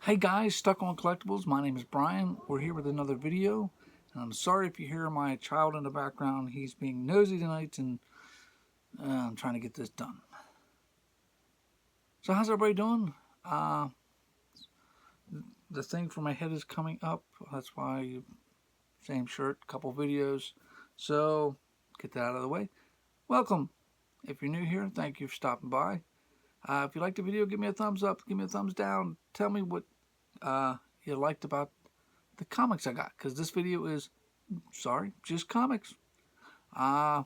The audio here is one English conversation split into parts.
Hey guys, Stuck on Collectibles. My name is Brian. We're here with another video. And I'm sorry if you hear my child in the background. He's being nosy tonight and I'm trying to get this done. So how's everybody doing? The thing for my head is coming up. That's why same shirt, couple videos. So get that out of the way. Welcome. If you're new here, thank you for stopping by. If you liked the video, give me a thumbs up, give me a thumbs down. Tell me what you liked about the comics I got, because this video is, just comics. My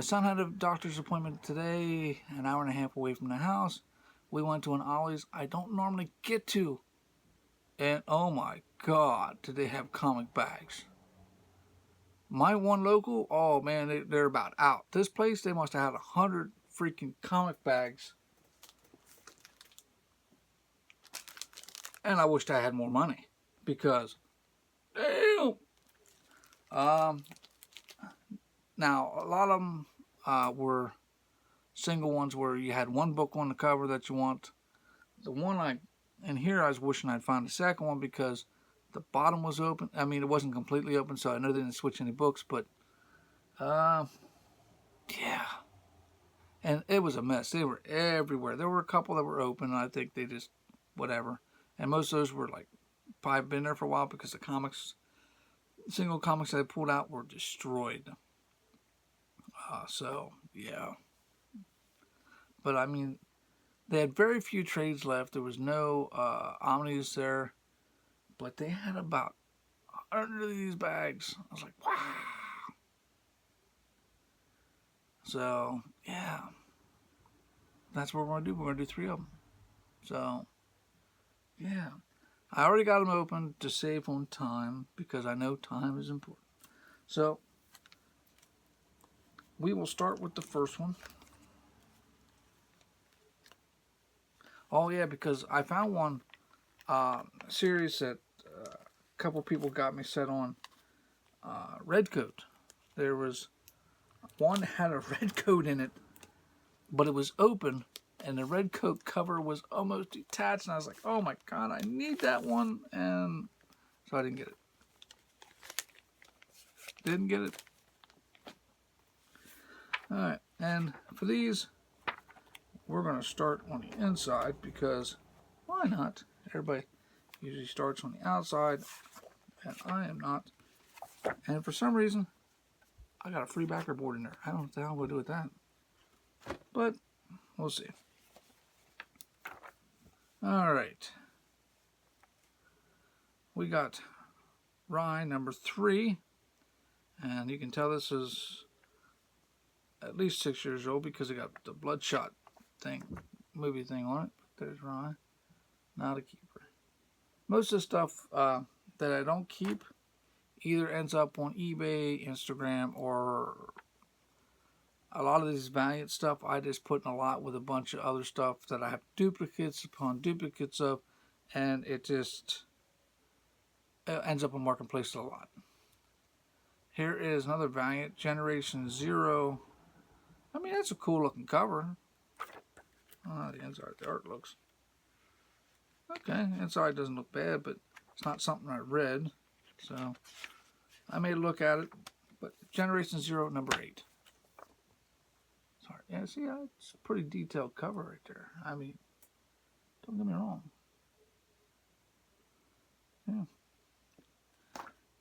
son had a doctor's appointment today, an hour and a half away from the house. We went to an Ollies I don't normally get to, and oh my god, did they have comic bags. My one local, oh man, they're about out. This place, they must have had 100 freaking comic bags. And I wished I had more money, because, damn. Now, a lot of them were single ones where you had one book on the cover that you want. The one in here, I was wishing I'd find the second one because the bottom was open. I mean, it wasn't completely open, so I know they didn't switch any books, but, yeah. And it was a mess. They were everywhere. There were a couple that were open, and I think they just, whatever. And most of those were like, probably been there for a while because the comics, single comics that I pulled out were destroyed. So, yeah. But I mean, they had very few trades left. There was no Omnis there. But they had about 100 of these bags. I was like, wow. So, yeah. That's what we're going to do. We're going to do 3 of them. So, yeah. I already got them open to save on time because I know time is important. So, we will start with the first one. Oh yeah, because I found one series that a couple people got me set on. Redcoat. There was one that had a redcoat in it, but it was open, and the redcoat cover was almost detached, and I was like, oh my god, I need that one, and so I didn't get it. Didn't get it. Alright, and for these, we're going to start on the inside because why not? Everybody usually starts on the outside, and I am not. And for some reason, I got a free backer board in there. I don't know what the hell we'll do with that. But we'll see. Alright. We got Rye number 3. And you can tell this is at least 6 years old because it got the Bloodshot movie thing on it. There's Rye. Not a keeper. Most of the stuff that I don't keep either ends up on eBay, Instagram, or a lot of this Valiant stuff I just put in a lot with a bunch of other stuff that I have duplicates upon duplicates of, and it just ends up on Marketplace a lot. Here is another Valiant, Generation 0. I mean, that's a cool looking cover. The inside, the art looks okay. Inside doesn't look bad, but it's not something I read, so I made a look at it. But Generation 0, number 8. Sorry, yeah, see, it's a pretty detailed cover right there. I mean, don't get me wrong. Yeah.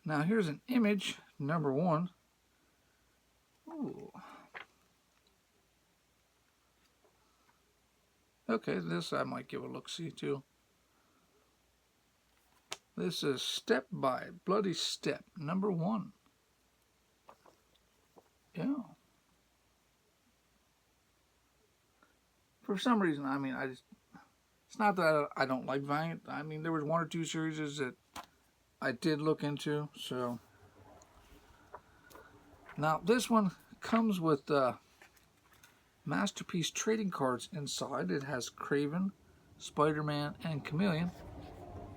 Now here's an image, number 1. Ooh. Okay, this I might give a look-see too. This is Step by Bloody Step, number 1. Yeah. For some reason, I mean, it's not that I don't like Valiant. I mean, there was 1 or 2 series that I did look into, so. Now, this one comes with Masterpiece trading cards inside. It has Kraven, Spider-Man, and Chameleon.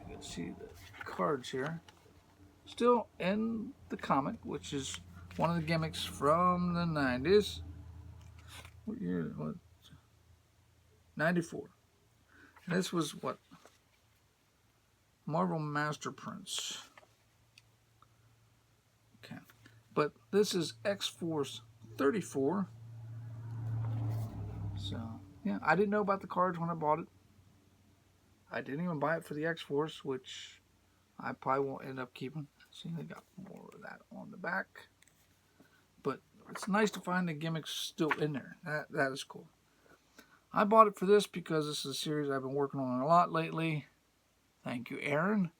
You can see the cards here. Still in the comic, which is one of the gimmicks from the 90s. What year? What? 94. And this was what? Marvel Master Prints. Okay. But this is X-Force 34. So, yeah, I didn't know about the cards when I bought it. I didn't even buy it for the X-Force, which I probably won't end up keeping. See, they got more of that on the back. But it's nice to find the gimmicks still in there. That is cool. I bought it for this because this is a series I've been working on a lot lately. Thank you, Aaron.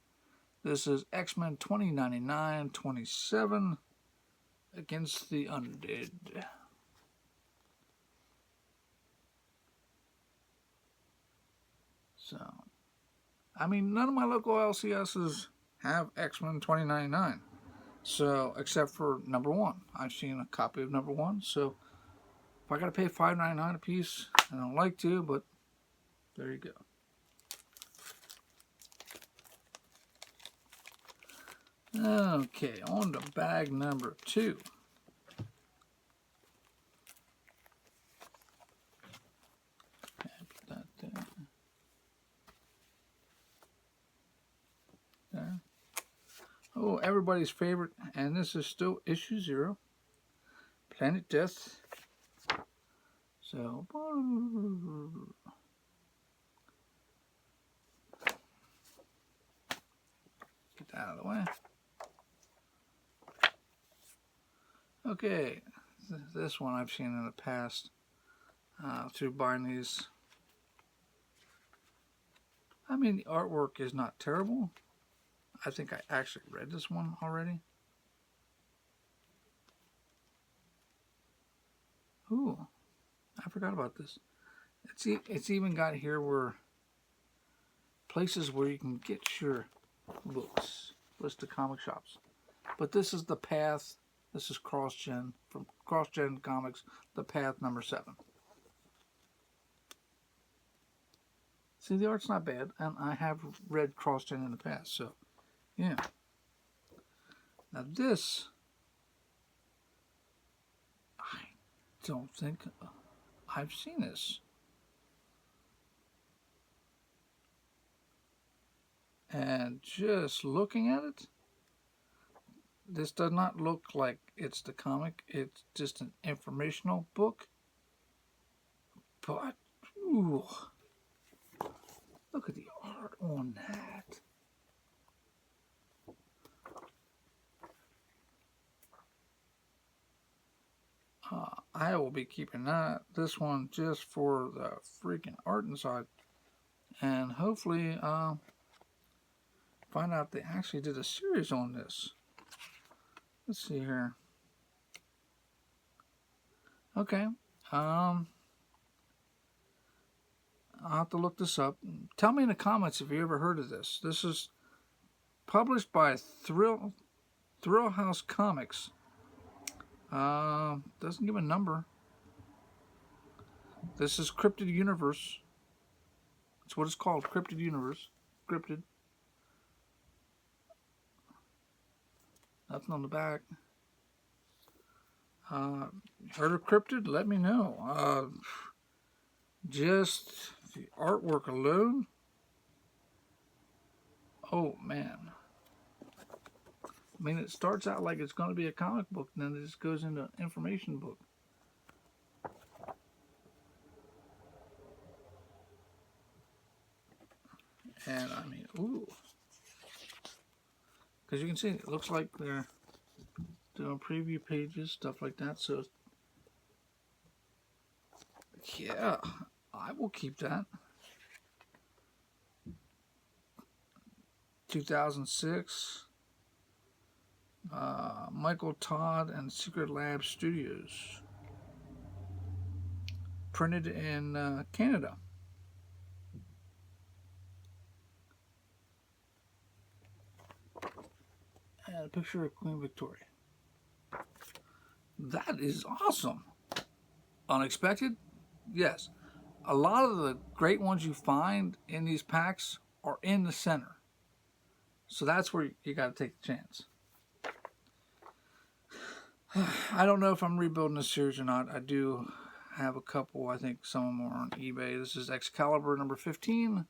This is X-Men 2099-27 Against the Undead. So, I mean, none of my local LCSs have X-Men 2099. So, except for number 1. I've seen a copy of number 1. So, if I got to pay $5.99 a piece, I don't like to, but there you go. Okay, on to bag number 2. Put that there. There. Oh, everybody's favorite, and this is still issue 0. Planet Death. So, get that out of the way. Okay, this one I've seen in the past through buying these. I mean, the artwork is not terrible. I think I actually read this one already. Ooh, I forgot about this. It's even got here where places where you can get your books, list of comic shops. But this is The Path. This is Cross-Gen, from Cross-Gen Comics, The Path number 7. See, the art's not bad, and I have read Cross-Gen in the past, so, yeah. Now this, I don't think I've seen this. And just looking at it, this does not look like it's the comic. It's just an informational book. But, ooh, look at the art on that. I will be keeping this one just for the freaking art inside. And hopefully find out they actually did a series on this. Let's see here. Okay. I'll have to look this up. Tell me in the comments if you ever heard of this. This is published by Thrill House Comics. Doesn't give a number. This is Cryptid Universe. That's what it's called, Cryptid Universe. Cryptid. Nothing on the back. Heard of Cryptid? Let me know. Just the artwork alone. Oh, man. I mean, it starts out like it's going to be a comic book, and then it just goes into an information book. And, I mean, ooh. Because you can see, it looks like they're doing preview pages, stuff like that. So, yeah, I will keep that. 2006. Michael Todd and Secret Lab Studios. Printed in Canada. And a picture of Queen Victoria. That is awesome. Unexpected? Yes. A lot of the great ones you find in these packs are in the center. So that's where you got to take the chance. I don't know if I'm rebuilding this series or not. I do have a couple. I think some of them are on eBay. This is Excalibur number 15.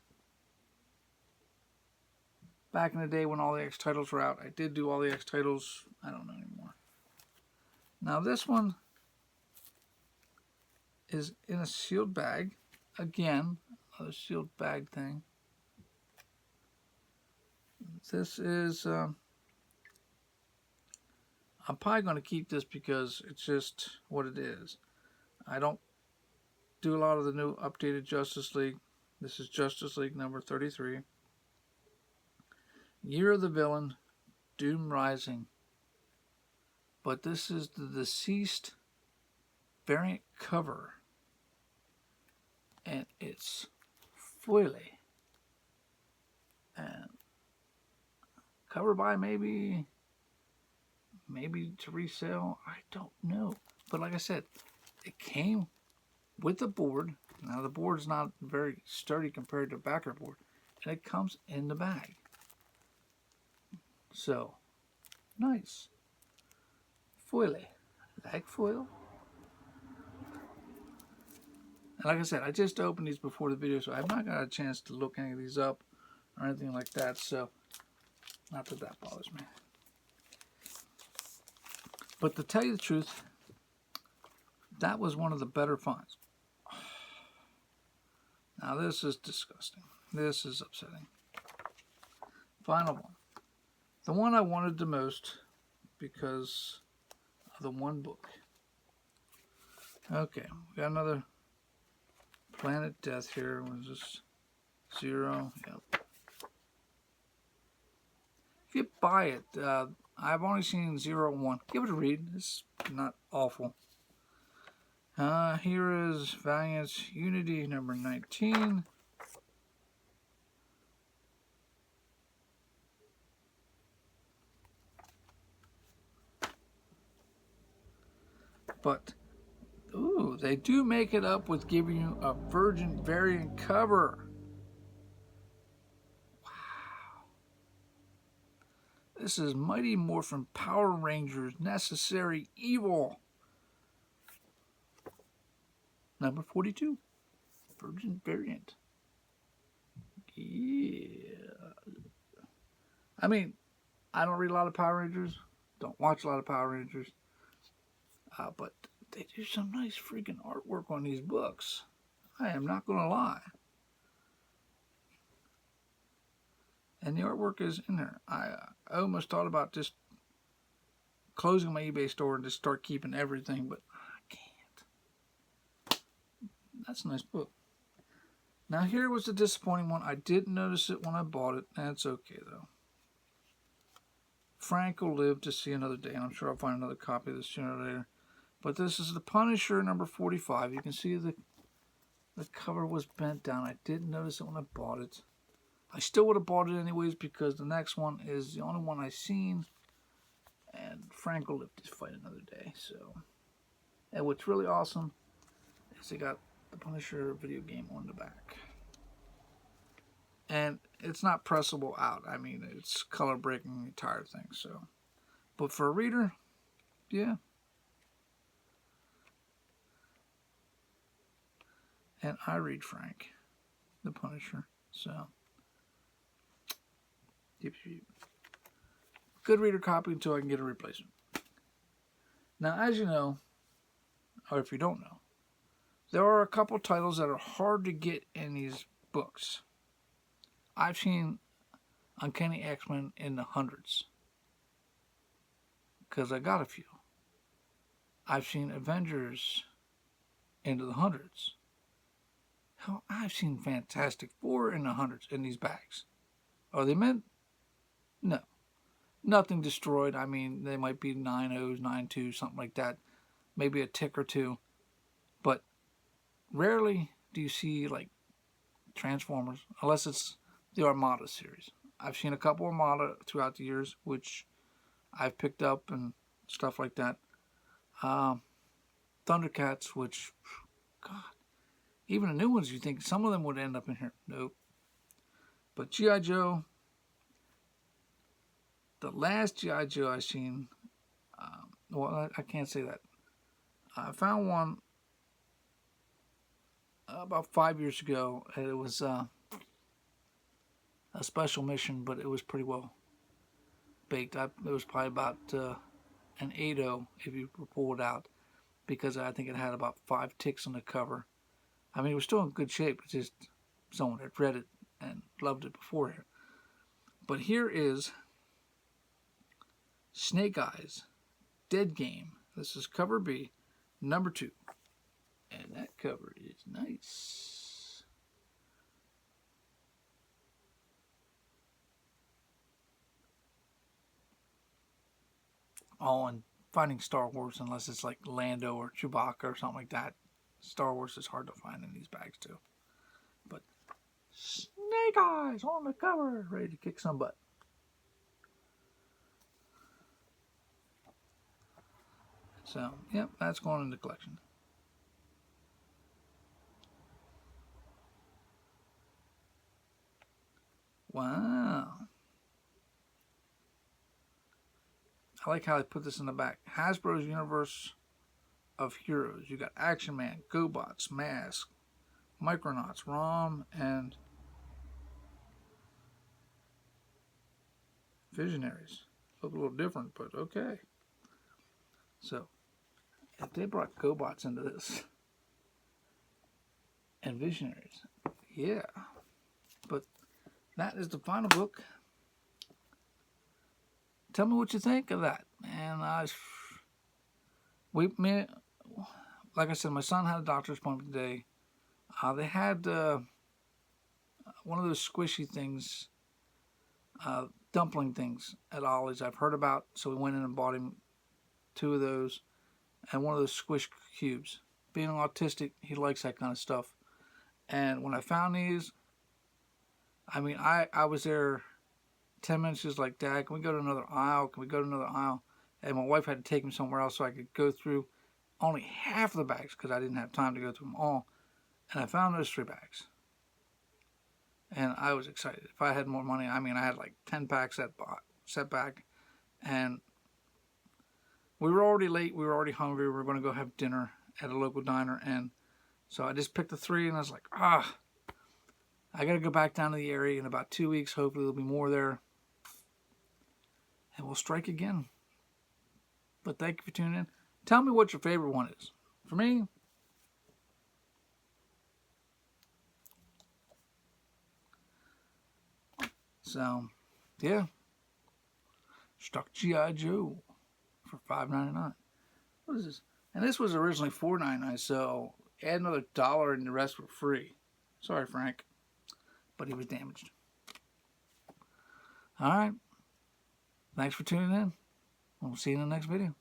back in the day when all the X titles were out. I did do all the X titles. I don't know anymore. Now this one is in a sealed bag. Again, another sealed bag thing. This is, I'm probably going to keep this because it's just what it is. I don't do a lot of the new updated Justice League. This is Justice League number 33. Year of the Villain, Doom Rising. But this is the deceased variant cover. And it's foily. And cover by maybe to resell. I don't know. But like I said, it came with the board. Now the board is not very sturdy compared to a backer board. And it comes in the bag. So, nice. Foily. Like foil. And like I said, I just opened these before the video, so I've not got a chance to look any of these up or anything like that. So, not that that bothers me. But to tell you the truth, that was one of the better finds. Now this is disgusting. This is upsetting. Final one. The one I wanted the most because of the one book. Okay, we got another Planet Death here. Was this 0? Yep. If you buy it, I've only seen 0 and 1. Give it a read. It's not awful. Here is Valiant's Unity number 19. But, ooh, they do make it up with giving you a Virgin variant cover. Wow. This is Mighty Morphin Power Rangers Necessary Evil. Number 42. Virgin variant. Yeah. I mean, I don't read a lot of Power Rangers. Don't watch a lot of Power Rangers. But they do some nice freaking artwork on these books. I am not going to lie. And the artwork is in there. I almost thought about just closing my eBay store and just start keeping everything, but I can't. That's a nice book. Now here was the disappointing one. I didn't notice it when I bought it. That's okay though. Frank will live to see another day, and I'm sure I'll find another copy of this sooner or later. But this is the Punisher number 45. You can see the cover was bent down. I didn't notice it when I bought it. I still would have bought it anyways because the next one is the only one I've seen. And Frank will live to fight another day. So, and what's really awesome is they got the Punisher video game on the back. And it's not pressable out. I mean, it's color breaking the entire thing. So, but for a reader, yeah. And I read Frank, the Punisher. So, good reader copy until I can get a replacement. Now, as you know, or if you don't know, there are a couple titles that are hard to get in these books. I've seen Uncanny X-Men in the hundreds, because I got a few. I've seen Avengers into the hundreds. Hell, I've seen Fantastic Four in the hundreds in these bags. Are they meant? No. Nothing destroyed. I mean, they might be 9.0s, 9.2s, something like that. Maybe a tick or two. But rarely do you see, like, Transformers, unless it's the Armada series. I've seen a couple Armada throughout the years, which I've picked up and stuff like that. Thundercats, which, God, even the new ones, you think some of them would end up in here. Nope. But G.I. Joe, the last G.I. Joe I've seen, well, I can't say that. I found one about 5 years ago, and it was a special mission, but it was pretty well baked. It was probably about an 8.0 if you pull it out, because I think it had about 5 ticks on the cover. I mean, it was still in good shape. It's just someone had read it and loved it beforehand. But here is Snake Eyes, Dead Game. This is cover B, number 2. And that cover is nice. Oh, and finding Star Wars, unless it's like Lando or Chewbacca or something like that, Star Wars is hard to find in these bags too. But Snake Eyes on the cover, ready to kick some butt. So, yep, that's going in the collection. Wow. I like how they put this in the back. Hasbro's Universe of Heroes. You got Action Man, GoBots, Mask, Micronauts, ROM, and Visionaries. Look a little different, but okay. So, if they brought GoBots into this, and Visionaries, yeah. But that is the final book. Tell me what you think of that. And like I said, my son had a doctor's appointment today. They had one of those squishy things, dumpling things at Ollies I've heard about. So we went in and bought him 2 of those and one of those squish cubes. Being autistic, he likes that kind of stuff. And when I found these, I mean, I was there 10 minutes, just like, Dad, can we go to another aisle? Can we go to another aisle? And my wife had to take me somewhere else so I could go through only half of the bags because I didn't have time to go through them all. And I found those 3 bags. And I was excited. If I had more money, I mean, I had like 10 packs set back. And we were already late. We were already hungry. We were going to go have dinner at a local diner. And so I just picked the 3, and I was like, I got to go back down to the area in about 2 weeks. Hopefully there'll be more there. And we'll strike again. But thank you for tuning in. Tell me what your favorite one is. For me, so, yeah. Stuck G.I. Joe for $5.99. What is this? And this was originally $4.99, so add another $1 and the rest were free. Sorry, Frank. But he was damaged. Alright. Thanks for tuning in. We'll see you in the next video.